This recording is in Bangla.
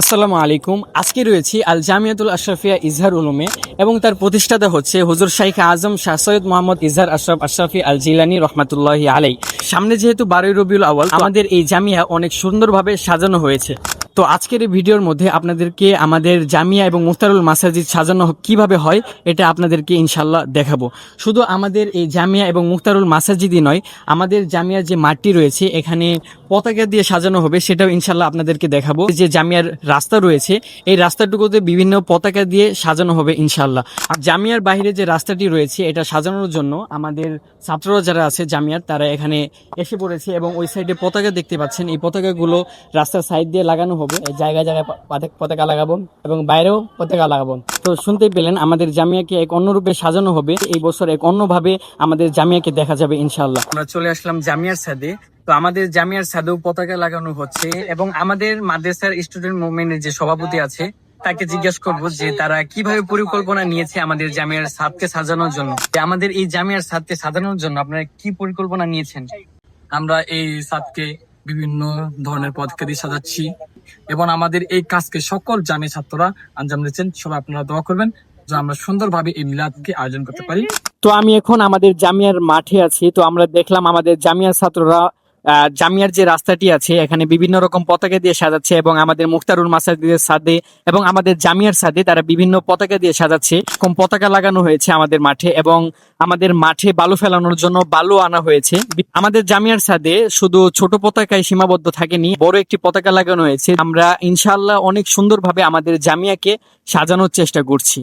আসসালামু আলাইকুম। আজকে রয়েছি আল জামিয়াতুল আশরাফিয়া ইজহার উলুমে এবং তার প্রতিষ্ঠাতা হচ্ছে হুজুর শাইখ আজম শাহ সৈয়দ মোহাম্মদ ইজহার আশরাফ আশরাফি আল জিলানী রহমাতুল্লাহি আলাই। সামনে যেহেতু 12 রবিউল আউয়াল, আমাদের এই জামিয়া অনেক সুন্দরভাবে সাজানো হয়েছে। তো আজকের এই ভিডিওর মধ্যে আপনাদেরকে আমাদের জামিয়া এবং মুফতারুল মাসাজিদ সাজানো কিভাবে হয় এটা আপনাদেরকে ইনশাল্লাহ দেখাবো। শুধু আমাদের এই জামিয়া এবং মুফতারুল মাসাজিদই নয়, আমাদের জামিয়ার যে মাঠটি রয়েছে এখানে পতাকা দিয়ে সাজানো হবে, সেটাও ইনশাল্লাহ আপনাদেরকে দেখাবো। যে জামিয়ার রাস্তা রয়েছে এই রাস্তাটুকুতে বিভিন্ন পতাকা দিয়ে সাজানো হবে ইনশাল্লাহ। আর জামিয়ার বাইরে যে রাস্তাটি রয়েছে এটা সাজানোর জন্য আমাদের ছাত্ররা যারা আছে জামিয়ার, তারা এখানে এসে পড়েছে এবং ওই সাইডে পতাকা দেখতে পাচ্ছেন। এই পতাকাগুলো রাস্তার সাইড দিয়ে লাগানো হবে, জায়গায় জায়গায় পতাকা লাগাবো এবং বাইরেও পতাকা লাগাবো। তো শুনতেই পেলেন, আমাদের জামিয়াকে এক অন্যরূপে সাজানো হবে। এই বছর এক অন্যভাবে আমাদের জামিয়াকে দেখা যাবে ইনশাল্লাহ। আমরা চলে আসলাম জামিয়ার ছাদে। তো আমাদের জামিয়ার ছাদেও পতাকা লাগানো হচ্ছে এবং আমাদের মাদ্রাসার স্টুডেন্ট মুভমেন্টের যে সভাপতি আছে তাকে জিজ্ঞেস করবো যে তারা কিভাবে পরিকল্পনা নিয়েছে আমাদের জামিয়ার ছাদকে সাজানোর জন্য। আমাদের এই জামিয়ার ছাদকে সাজানোর জন্য আপনারা কি পরিকল্পনা নিয়েছেন? আমরা এই ছাদকে বিভিন্ন ধরনের পতাকা দিয়ে সাজাচ্ছি এবং আমাদের এই কাজকে সকল জামিয়া ছাত্ররা আঞ্জাম দিচ্ছেন। সবাই আপনারা দোয়া করবেন যে আমরা সুন্দরভাবে এই মিলাদকে আয়োজন করতে পারি। তো আমি এখন আমাদের জামিয়ার মাঠে আছি। তো আমরা দেখলাম আমাদের জামিয়ার ছাত্ররা জামিয়ার যে রাস্তাটি আছে এখানে বিভিন্ন রকম পতাকা দিয়ে সাজাচ্ছে এবং আমাদের মুফতারুল মাসাজিদের ছাদে এবং আমাদের জামিয়ার ছাদে তারা বিভিন্ন পতাকা দিয়ে সাজাচ্ছে। কম পতাকা লাগানো হয়েছে আমাদের মাঠে এবং আমাদের মাঠে বালু ফেলানোর জন্য বালু আনা হয়েছে। আমাদের জামিয়ার ছাদে শুধু ছোট পতাকায় সীমাবদ্ধ থাকেনি, বড় একটি পতাকা লাগানো হয়েছে। আমরা ইনশাআল্লাহ অনেক সুন্দরভাবে আমাদের জামিয়াকে সাজানোর চেষ্টা করছি।